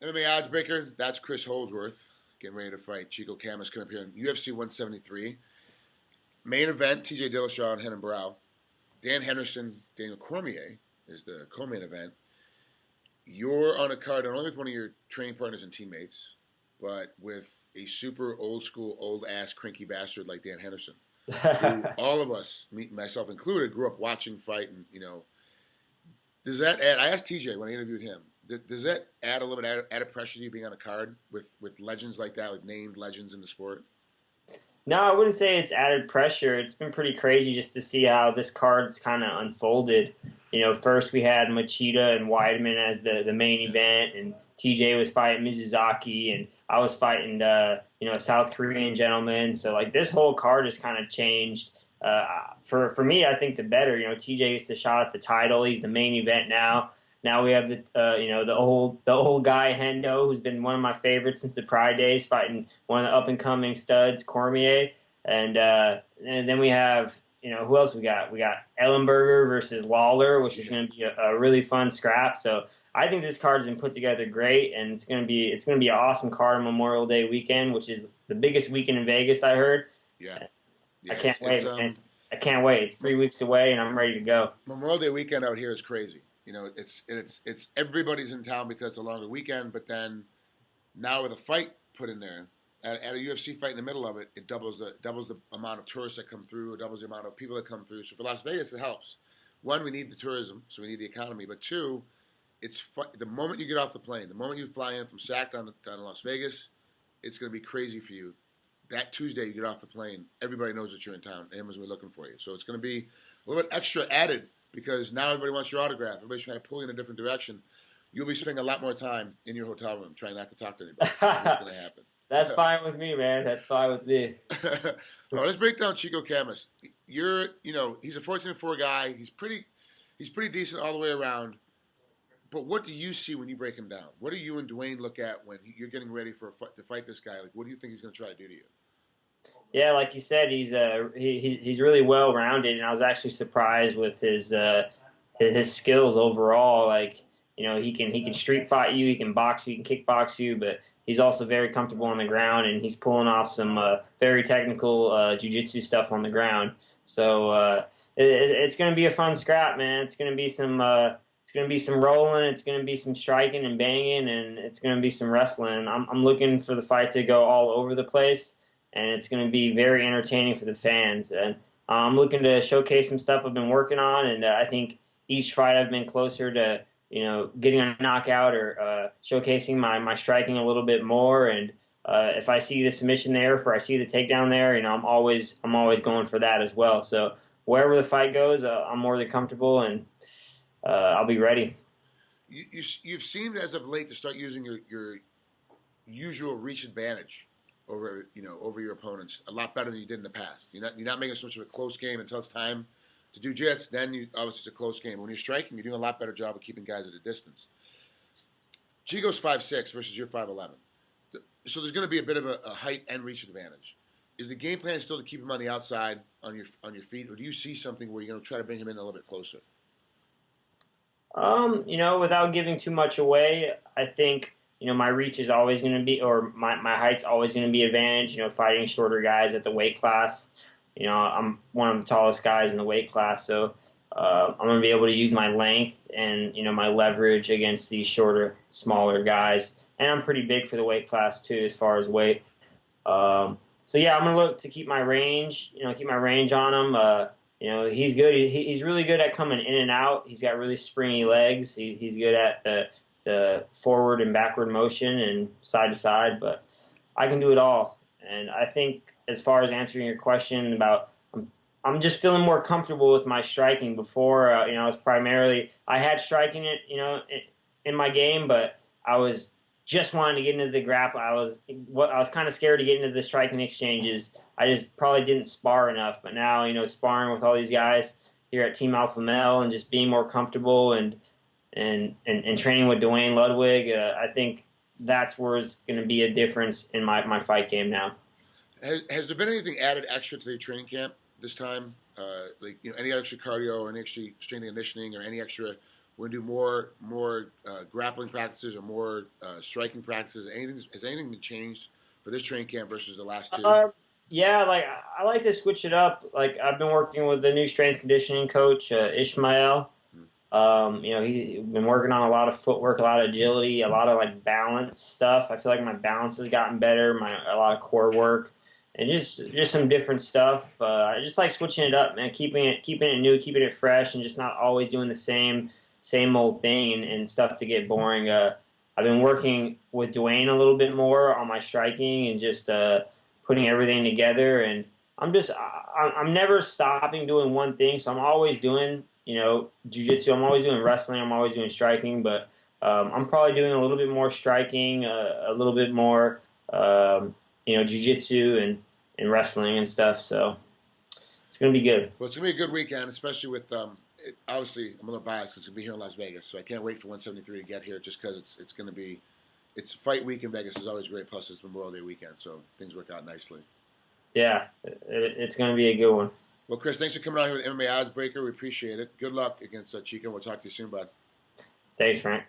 MMA Oddsbreaker, that's Chris Holdsworth getting ready to fight Chico Camus coming up here in UFC 173. Main event, TJ Dillashaw and Henan Brow. Dan Henderson, Daniel Cormier is the co-main event. You're on a card not only with one of your training partners and teammates, but with a super old school, old ass, cranky bastard like Dan Henderson, who all of us, myself included, grew up watching fight. And does that add? I asked TJ when I interviewed him. Does that add a little bit added pressure to you being on a card with legends like that, with named legends in the sport? No, I wouldn't say it's added pressure. It's been pretty crazy just to see how this card's kind of unfolded. First we had Machida and Weidman as the main event, and TJ was fighting Mizuzaki, and I was fighting a South Korean gentleman. So this whole card has kind of changed. For me, I think the better. TJ gets the shot at the title. He's the main event now. Now we have the old guy Hendo, who's been one of my favorites since the Pride days, fighting one of the up and coming studs, Cormier, and then we have who else we got? We got Ellenberger versus Lawler, which is going to be a really fun scrap. So I think this card's been put together great, and it's going to be an awesome card on Memorial Day weekend, which is the biggest weekend in Vegas, I heard. Yeah, I can't wait, man. I can't wait. It's 3 weeks away, and I'm ready to go. Memorial Day weekend out here is crazy. It's everybody's in town because it's a longer weekend, but then now with a fight put in there, at a UFC fight in the middle of it, it doubles the amount of tourists that come through, it doubles the amount of people that come through. So for Las Vegas, it helps. One, we need the tourism, so we need the economy. But two, the moment you get off the plane, the moment you fly in from SAC down to Las Vegas, it's going to be crazy for you. That Tuesday you get off the plane, everybody knows that you're in town, and everyone's going to be looking for you. So it's going to be a little bit extra added, because now everybody wants your autograph. Everybody's trying to pull you in a different direction. You'll be spending a lot more time in your hotel room trying not to talk to anybody. That's going to happen. That's fine with me, man. That's fine with me. Well, let's break down Chico Camus. He's a 14-4 guy. He's pretty decent all the way around. But what do you see when you break him down? What do you and Dwayne look at when you're getting ready to fight this guy? What do you think he's going to try to do to you? Yeah, like you said, he's really well rounded, and I was actually surprised with his skills overall. He can street fight you, he can box you, he can kickbox you, but he's also very comfortable on the ground, and he's pulling off some very technical jiu-jitsu stuff on the ground. So it's going to be a fun scrap, man. It's going to be some rolling, it's going to be some striking and banging, and it's going to be some wrestling. I'm looking for the fight to go all over the place, and it's going to be very entertaining for the fans. And I'm looking to showcase some stuff I've been working on, and I think each fight I've been closer to getting a knockout or showcasing my striking a little bit more. And if I see the submission there, if I see the takedown there, I'm always going for that as well. So wherever the fight goes, I'm more than comfortable, and I'll be ready. You've seemed as of late to start using your usual reach advantage over your opponents a lot better than you did in the past. You're not making so much of a close game until it's time to do jits. Then obviously it's a close game. When you're striking, you're doing a lot better job of keeping guys at a distance. Chico's 5'6" versus you're 5'11", so there's going to be a bit of a height and reach advantage. Is the game plan still to keep him on the outside on your feet, or do you see something where you're going to try to bring him in a little bit closer? Without giving too much away, I think my reach is always going to be, or my height's always going to be advantage. Fighting shorter guys at the weight class. I'm one of the tallest guys in the weight class, so I'm going to be able to use my length and my leverage against these shorter, smaller guys. And I'm pretty big for the weight class too, as far as weight. So yeah, I'm going to look to keep my range. Keep my range on him. He's good. He's really good at coming in and out. He's got really springy legs. He's good at the forward and backward motion and side to side, but I can do it all. And I think as far as answering your question about, I'm just feeling more comfortable with my striking. Before, I had striking it, in my game, but I was just wanting to get into the grapple. I was kind of scared to get into the striking exchanges. I just probably didn't spar enough. But now, sparring with all these guys here at Team Alpha Male and just being more comfortable and training with Dwayne Ludwig, I think that's where it's going to be a difference in my fight game now. Has there been anything added extra to the training camp this time? Any extra cardio or any extra strength and conditioning or any extra We're gonna do more grappling practices or more striking practices. Has anything been changed for this training camp versus the last two? Yeah, like I like to switch it up. Like I've been working with the new strength conditioning coach, Ishmael. He's been working on a lot of footwork, a lot of agility, a lot of like balance stuff. I feel like my balance has gotten better. A lot of core work, and just some different stuff. I just like switching it up, man. Keeping it new, keeping it fresh, and just not always doing the same old thing and stuff to get boring. I've been working with Dwayne a little bit more on my striking and just putting everything together. And I'm never stopping doing one thing, so I'm always doing jiu-jitsu. I'm always doing wrestling. I'm always doing striking, but I'm probably doing a little bit more striking, a little bit more jiu-jitsu and wrestling and stuff. So it's gonna be good. Well, it's gonna be a good weekend, especially with obviously I'm a little biased because it's gonna be here in Las Vegas, so I can't wait for 173 to get here just because it's gonna be. It's fight week in Vegas is always great. Plus, it's Memorial Day weekend, so things work out nicely. Yeah, it's going to be a good one. Well, Chris, thanks for coming out here with MMA Oddsbreaker. We appreciate it. Good luck against Chico. We'll talk to you soon, bud. Thanks, Frank.